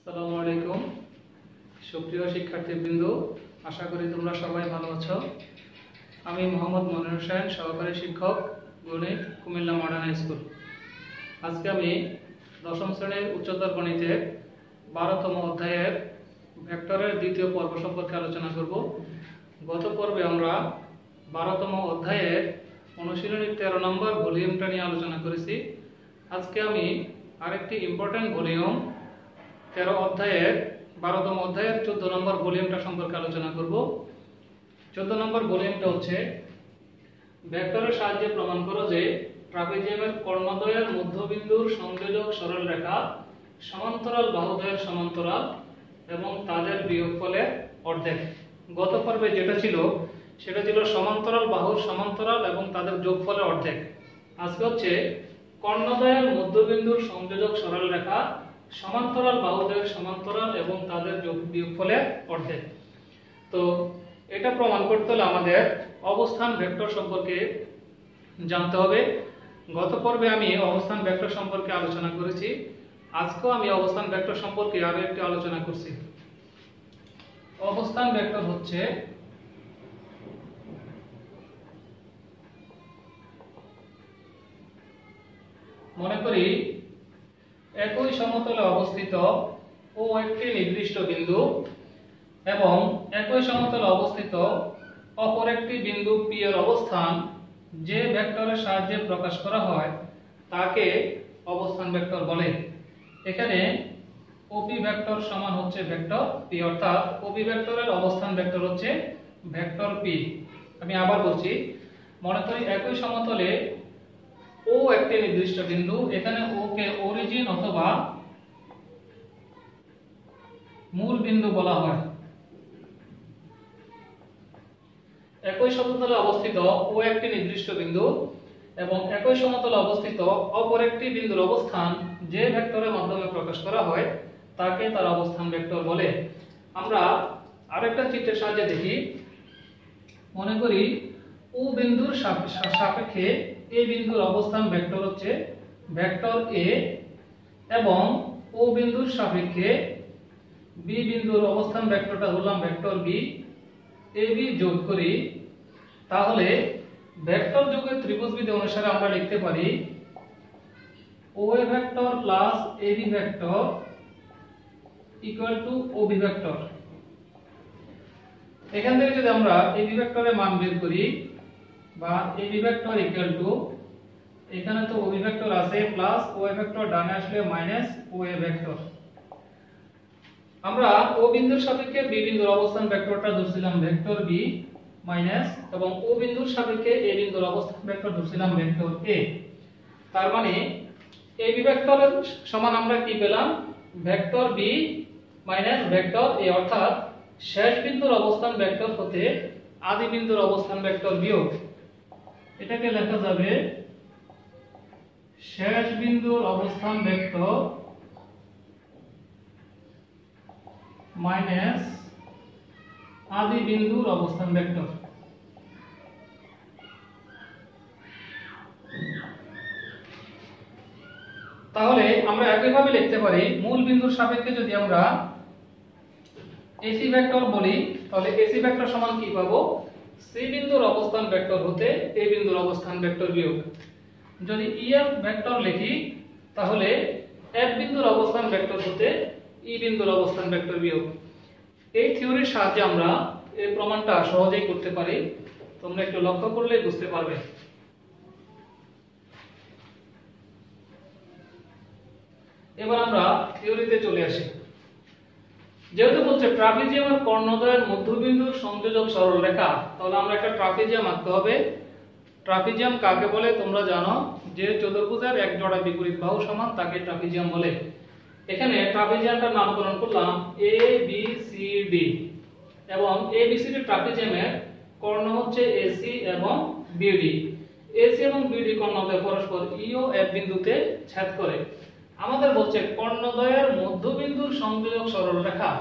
আসসালামু আলাইকুম সুপ্রিয় শিক্ষার্থীবৃন্দ, আশা করি তোমরা সবাই ভালো আছো। আমি মোহাম্মদ মনির হোসেন, সহকারী শিক্ষক, গণিত, কুমিল্লা মডার্ন হাই স্কুল। আজকে আমি দশম শ্রেণীর উচ্চতর গণিতের 12তম অধ্যায়ের ভেক্টরের দ্বিতীয় পর্ব সম্পর্কে আলোচনা করব। গত পর্বে আমরা 12তম অধ্যায়ের অনুশীলনী 13 নম্বর ভলিউমটা নিয়ে আলোচনা করেছি। আজকে আমি আরেকটি ইম্পর্টেন্ট ভলিউম 12তম অধ্যায়ের 14 নম্বর ভলিউমটা সম্পর্কে আলোচনা করব। 14 নম্বর ভলিউমটা হচ্ছে ভেক্টরের সাহায্যে প্রমাণ করো যে ট্রাপিজিয়ামের কর্ণদ্বয়ের মধ্যবিন্দুর সংযোজক সরলরেখা সমান্তরাল বাহুদ্বয়ের সমান্তরাল এবং তাদের বিয়োগফলের অর্ধেক। গত পর্বে যেটা ছিল সেটা ছিল সমান্তরাল বাহুর সমান্তরাল এবং তাদের যোগফলের অর্ধেক। আজকে হচ্ছে কর্ণদ্বয়ের মধ্যবিন্দুর সংযোজক সরলরেখা সমান্তরাল বাহুদ্বয়ের সমান্তরাল এবং তাদের বিয়োগফলের অর্ধেক। তো এটা প্রমাণ করতে হলে আমাদের অবস্থান ভেক্টর সম্পর্কে জানতে হবে। গত পর্বে আমি অবস্থান ভেক্টর সম্পর্কে আলোচনা করেছি। আজকেও আমি অবস্থান ভেক্টর সম্পর্কে আরো একটু আলোচনা করছি। অবস্থান ভেক্টর হচ্ছে মনে করি একই সমতলে অবস্থিত ও একটি নির্দিষ্ট বিন্দু এবং একই সমতলে অবস্থিত অপর একটি বিন্দু P এর অবস্থান যে ভেক্টরের সাহায্যে প্রকাশ করা হয় তাকে অবস্থান ভেক্টর বলে। এখানে OP ভেক্টর সমান হচ্ছে ভেক্টর P, অর্থাৎ OP ভেক্টরের অবস্থান ভেক্টর হচ্ছে ভেক্টর P। আমি আবার বলছি, মনে করি একই সমতলে ও একটি নির্দিষ্ট বিন্দু, এখানে ও কে অরিজিন অথবা মূল বিন্দু বলা হয়। একই সমতলে অবস্থিত ও একটি নির্দিষ্ট বিন্দু এবং একই সমতলে অবস্থিত অপর একটি বিন্দুর অবস্থান যে ভেক্টরের মাধ্যমে প্রকাশ করা হয় তাকে তার অবস্থান ভেক্টর বলে। আমরা আরেকটা চিত্রের সাহায্যে দেখি। মনে করি ও বিন্দুর সাপেক্ষে এ বিন্দুর অবস্থান ভেক্টর হচ্ছে ভেক্টর এ এবং ও বিন্দুর সাপেক্ষে বি বিন্দুর অবস্থান ভেক্টরটা হলাম ভেক্টর বি। এ বি যোগ করি, তাহলে ভেক্টর যোগের ত্রিভুজবিধি অনুসারে আমরা লিখতে পারি O A vector plus A B vector equal to O B vector. এখান থেকে যদি আমরা এ বি ভেক্টরের মান বের করি বা এ বি ভেক্টর ইকুয়াল টু, এখানে তো ও বি ভেক্টর আছে প্লাস ও এ ভেক্টর ডানে আসলে মাইনাস ও এ ভেক্টর। আমরা ও বিন্দুর সাপেক্ষে বি বিন্দুর অবস্থান ভেক্টরটা ধরছিলাম ভেক্টর বি মাইনাস এবং ও বিন্দুর সাপেক্ষে এ বিন্দুর অবস্থান ভেক্টর ধরছিলাম ভেক্টর এ। তার মানে এ বি ভেক্টরের সমান আমরা কি পেলাম? ভেক্টর বি মাইনাস ভেক্টর এ, অর্থাৎ শেষ বিন্দুর অবস্থান ভেক্টর হতে আদি বিন্দুর অবস্থান ভেক্টর বিয়োগ। এটাকে লেখা যাবে শেষ বিন্দুর অবস্থান ভেক্টর মাইনাস আদি বিন্দুর অবস্থান ভেক্টর। তাহলে আমরা একইভাবে লিখতে পারি মূল বিন্দুর সাপেক্ষে যদি আমরা এসি ভেক্টর বলি তাহলে এসি ভেক্টর সমান কি পাবো? সি বিন্দুর অবস্থান ভেক্টর হতে এ বিন্দুর অবস্থান ভেক্টর বিয়োগ। যদি ইএফ ভেক্টর লিখি তাহলে এফ বিন্দুর অবস্থান ভেক্টর হতে ই বিন্দুর অবস্থান ভেক্টর বিয়োগ। এই থিওরির সাহায্যে আমরা এই প্রমাণটা সহজেই করতে পারি। তোমরা একটু লক্ষ্য করলেই বুঝতে পারবে। এবার আমরা থিওরিতে চলে আসি। যেহেতু বলছে ট্রাপিজিয়ামের কর্ণদ্বয়ের মধ্যবিন্দুর সংযোজক সরলরেখা, তাহলে আমরা একটা ট্রাপিজিয়াম আঁকতে হবে। ট্রাপিজিয়াম কাকে বলে তোমরা জানো, যে চতুর্ভুজের এক জোড়া বিপরীত বাহু সমান তাকে ট্রাপিজিয়াম বলে। এখানে ট্রাপিজিয়ামটার নামকরণ করলাম এ বি সি ডি এবং এ বি সি ডি ট্রাপিজিয়ামের কর্ণ হচ্ছে এসি এবং বিডি। এসি এবং বিডি কর্ণদ্বয় পরস্পর ই ও এফ বিন্দুতে ছেদ করে। আমাদের বলছে কর্ণদ্বয়ের মধ্যবিন্দুর সংযোজক সরলরেখা।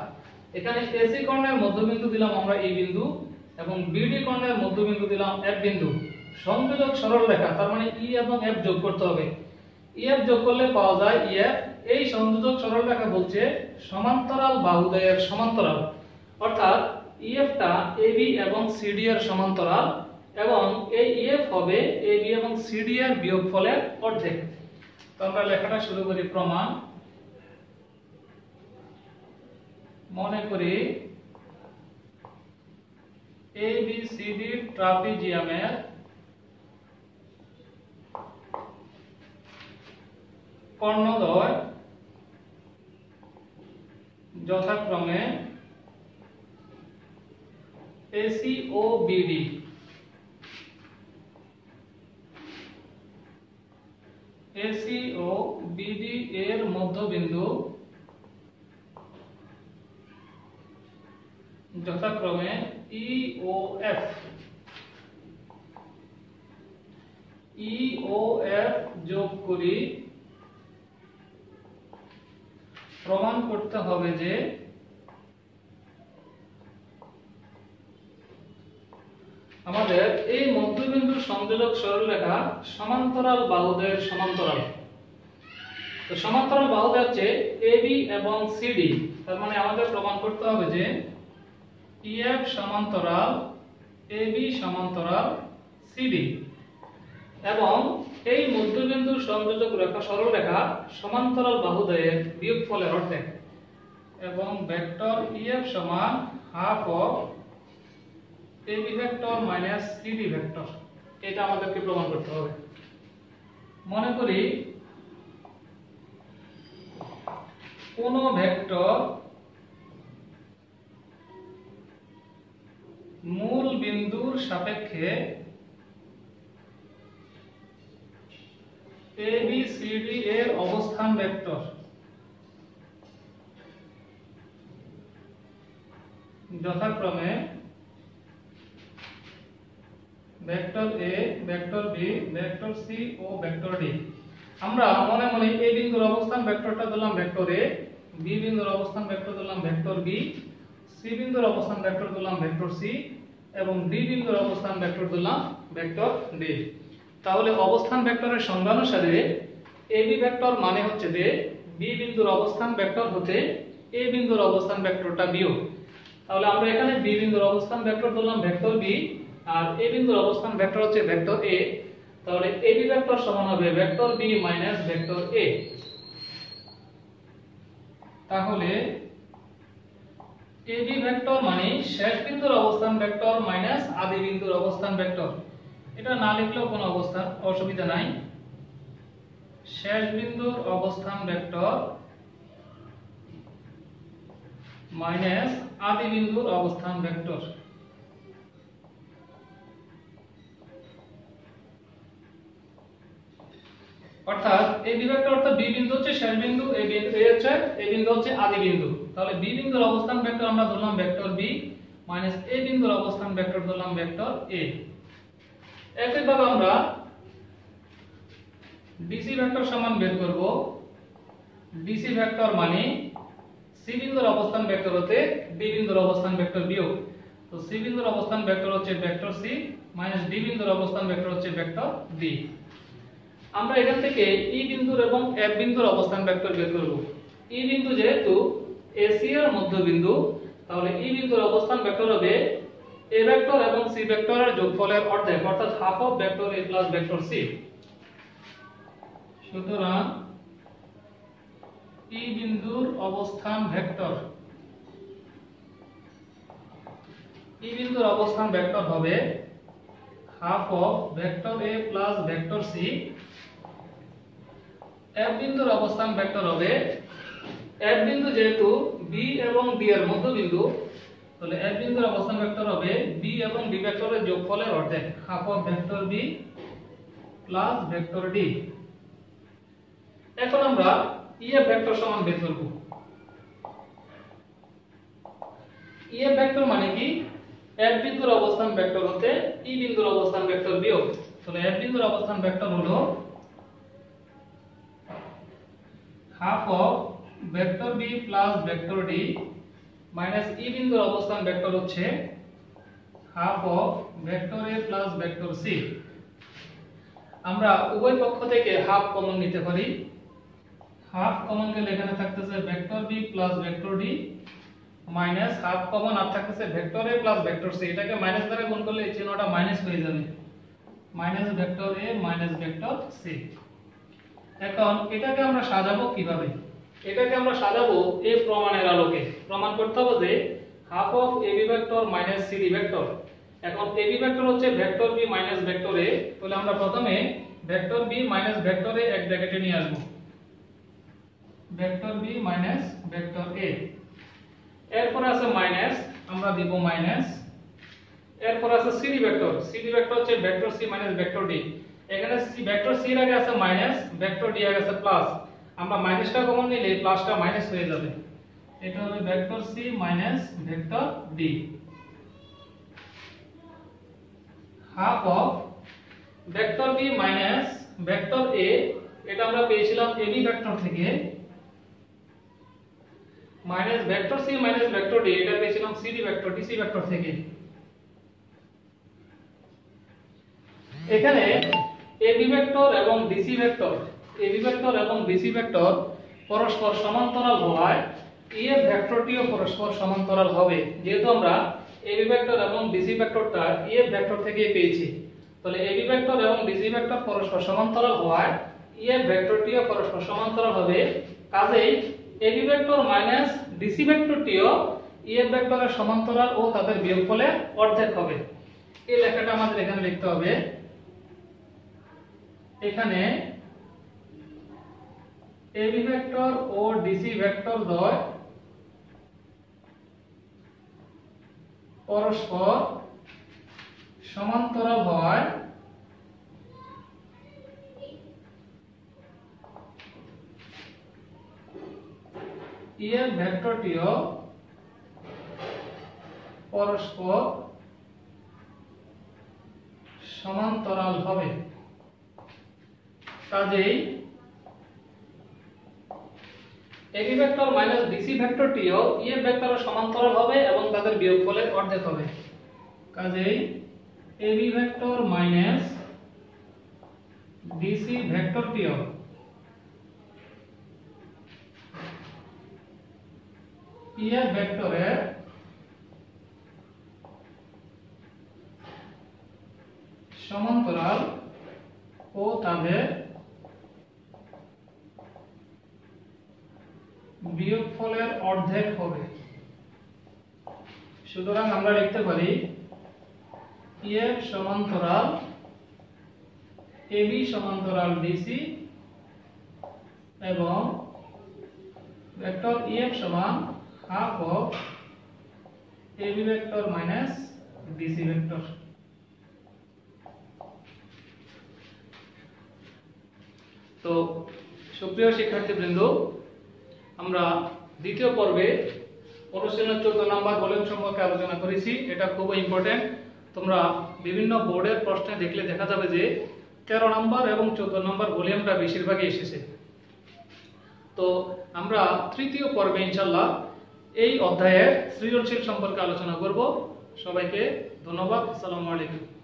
এখানে এসি কর্ণের মধ্যবিন্দু দিলাম আমরা এই বিন্দু এবং বিডি কর্ণের মধ্যবিন্দু দিলাম এফ বিন্দু। সংযোজক সরলরেখা তার মানে ই এবং এফ যোগ করতে হবে। ইএফ যোগ করলে পাওয়া যায় ইএফ। এই সংযোজক সরলরেখা বলছে সমান্তরাল বাহুদ্বয়ের সমান্তরাল, অর্থাৎ ইএফটা এবি এবং সিডি এর সমান্তরাল এবং এই ইএফ হবে এবি এবং সিডি এর বিয়োগফলের অর্ধেক। তো আমরা লেখাটা শুরু করি। প্রমাণ। মনে করি এবিসিডি ট্রাপিজিয়ামের কর্ণদ্বয় যথাক্রমে এসি ও বিডি। এসি ও বিডি এর মধ্যবিন্দু যথাক্রমে ই ও এফ। ই ও এফ যোগ করি। প্রমাণ করতে হবে যে আমাদের এই মধ্যবিন্দুর সংযোজক সরলরেখা সমান্তরাল বাহুদ্বয়ের সমান্তরাল। তো সমান্তরাল বাহুদ্বয় হচ্ছে এবি এবং সিডি। তার মানে আমাদের প্রমাণ করতে হবে যে ইএফ সমান্তরাল এবি সমান্তরাল সিডি এবং এই মধ্যবিন্দুর সংযোজক রেখা সরলরেখা সমান্তরাল বাহুদ্বয়ের বিয়োগফলের অর্ধেক এবং ভেক্টর ইএফ সমান half of AB vector minus CD vector. এটা আমাদেরকে প্রমাণ করতে হবে। মনে করি কোন ভেক্টর মূল বিন্দুর সাপেক্ষে এবিসিডি এর অবস্থান ভেক্টর যথাক্রমে ভেক্টর এ, ভেক্টর বি, ভেক্টর সি ও ভেক্টর ডি। আমরা মনে মনে এ বিন্দুর অবস্থান ভেক্টরটা দিলাম ভেক্টর এ, বি বিন্দুর অবস্থান ভেক্টর দিলাম ভেক্টর বি, সি বিন্দুর অবস্থান ভেক্টর দিলাম ভেক্টর সি এবং ডি বিন্দুর অবস্থান ভেক্টর দিলাম ভেক্টর ডি। তাহলে অবস্থান ভেক্টরের সংজ্ঞা অনুসারে এবি ভেক্টর মানে হচ্ছে যে বি বিন্দুর অবস্থান ভেক্টর হতে এ বিন্দুর অবস্থান ভেক্টরটা বিয়োগ। তাহলে আমরা এখানে বি বিন্দুর অবস্থান ভেক্টর দিলাম ভেক্টর বি আর এ বিন্দুর অবস্থান ভেক্টর হচ্ছে ভেক্টর এ। তাহলে এবি ভেক্টর সমান হবে vector B minus vector A. তাহলে এবি ভেক্টর মানে শেষ বিন্দুর অবস্থান ভেক্টর মাইনাস আদি বিন্দুর অবস্থান ভেক্টর। এটা না লিখলেও কোনো অসুবিধা নাই। শেষ বিন্দুর অবস্থান ভেক্টর মাইনাস আদি বিন্দুর অবস্থান ভেক্টর। অর্থাৎ এই ভেক্টর অর্থাৎ বি বিন্দু হচ্ছে শেষ বিন্দু, এ হচ্ছে এ বিন্দু হচ্ছে আদি বিন্দু। তাহলে বি বিন্দুর অবস্থান ভেক্টর আমরা ধরলাম ভেক্টর বি মাইনাস এ বিন্দুর অবস্থান ভেক্টর ধরলাম ভেক্টর এ। একইভাবে আমরা ডিসি ভেক্টর সমান বের করব। ডিসি ভেক্টর মানে সি বিন্দুর অবস্থান ভেক্টর হতে ডি বিন্দুর অবস্থান ভেক্টর বিয়োগ। তো সি বিন্দুর অবস্থান ভেক্টর হচ্ছে ভেক্টর সি মাইনাস ডি বিন্দুর অবস্থান ভেক্টর হচ্ছে ভেক্টর ডি। আমরা এখান থেকে ই বিন্দুর এবং এফ বিন্দুর অবস্থান ভেক্টর বের করব। ই বিন্দু যেহেতু এসি এর মধ্যবিন্দু, তাহলে ই বিন্দুর অবস্থান ভেক্টর হবে এ ভেক্টর এবং সি ভেক্টরের যোগফলের অর্ধেক, অর্থাৎ half of vector A plus vector C. সুতরাং ই বিন্দুর অবস্থান ভেক্টর, ই বিন্দুর অবস্থান ভেক্টর হবে half of vector A plus vector C. F বিন্দুর অবস্থান ভেক্টর হবে, এফ বিন্দু যেহেতু বি এবং ডি এর মধ্যবিন্দু, তাহলে এফ বিন্দুর অবস্থান ভেক্টর হবে বি এবং ডি ভেক্টরের যোগফলের অর্ধেক, half of vector B plus vector D. এখন আমরা ইএফ ভেক্টর সমান বের করব। ইএফ ভেক্টর মানে কি? এফ বিন্দুর অবস্থান ভেক্টর হতে ই বিন্দুর অবস্থান ভেক্টর বিয়োগ। তাহলে এফ বিন্দুর অবস্থান ভেক্টর হলো half of vector B plus vector D minus E বিন্দুর অবস্থান ভেক্টর হচ্ছে half of vector A plus vector C. আমরা উভয় পক্ষ থেকে হাফ কমন নিতে পারি। হাফ কমন গেলে এখানে থাকতেছে vector B plus vector D minus half common আর থাকতেছে vector A plus vector C. এটাকে মাইনাস দ্বারা গুণ করলে এই চিহ্নটা মাইনাস হয়ে যাবে, minus vector A minus vector C. এখন এটাকে আমরা সাজাবো কিভাবে? এটাকে আমরা সাজাবো এই প্রমাণের আলোকে। প্রমাণ করতে হবে যে half of AB vector minus CD vector. এখন এবি ভেক্টর হচ্ছে vector B minus vector A, তাহলে আমরা প্রথমে vector B minus vector A এক ব্র্যাকেটে নিয়ে আসব, vector B minus vector A. এরপর আছে মাইনাস, আমরা দিব মাইনাস। এরপর আছে সিডি ভেক্টর, সিডি ভেক্টর হচ্ছে vector C minus vector D. এখানে সি ভেক্টর সি এর আগে আছে মাইনাস, ভেক্টর ডি এর আগে আছে প্লাস। আমরা মাইনাসটা কমন নিলে প্লাসটা মাইনাস হয়ে যাবে। এটা হবে vector C minus vector D. Half of vector B minus vector A, এটা আমরা পেয়েছিলাম এবি ভেক্টর থেকে, minus vector C minus vector D, এটা পেয়েছিলাম সিডি ভেক্টর ডিসি ভেক্টর থেকে। এখানে এবি ভেক্টর এবং ডিসি ভেক্টর, এবি ভেক্টর এবং ডিসি ভেক্টর পরস্পর সমান্তরাল হওয়ায় ইএফ ভেক্টরটিও পরস্পর সমান্তরাল হবে। যেহেতু আমরা এবি ভেক্টর এবং ডিসি ভেক্টরটা ইএফ ভেক্টর থেকে পেয়েছি, তাহলে এবি ভেক্টর এবং ডিসি ভেক্টর পরস্পর সমান্তরাল হওয়ায় ইএফ ভেক্টরটিও পরস্পর সমান্তরাল হবে। কাজেই এবি ভেক্টর মাইনাস ডিসি ভেক্টরটিও ইএফ ভেক্টরের সমান্তরাল ও তাদের বিয়োগফলের অর্ধেক হবে। এই লেখাটা আমাদের এখানে লিখতে হবে। এখানে এবি ভেক্টর ও ডিসি ভেক্টর দ্বয় পরস্পর সমান্তরাল হওয়ায় ইএফ ভেক্টরটিও পরস্পর সমান্তরাল হবে। কাজেই এবি ভেক্টর মাইনাস ডিসি ভেক্টরটিও ইএফ ভেক্টরের সমান্তরাল হবে এবং তাদের বিয়োগফলের অর্ধেক হবে। কাজেই এবি ভেক্টর মাইনাস ডিসি ভেক্টরটিও ইএফ ভেক্টরের সমান্তরাল ও তাদের বিয়োগফলের অর্ধেক হবে। সুতরাং আমরা লিখতে পারি ইএফ সমান্তরাল এবি সমান্তরাল ডিসি এবং ভেক্টর ইএফ সমান half of AB vector minus DC vector. তো সুপ্রিয় শিক্ষার্থীবৃন্দ, আমরা দ্বিতীয় পর্বে অনুশীলন 14 নম্বর ভলিউম সম্পর্কে আলোচনা করেছি। এটা খুব ইম্পর্টেন্ট। তোমরা বিভিন্ন বোর্ডের প্রশ্নে দেখলে দেখা যাবে যে 13 নম্বর এবং 14 নম্বর ভলিউমটা বেশিরভাগই এসেছে। তো আমরা তৃতীয় পর্বে ইনশাআল্লাহ এই অধ্যায়ের সৃজনশীল সম্পর্কে আলোচনা করব। সবাইকে ধন্যবাদ। আসসালামু আলাইকুম।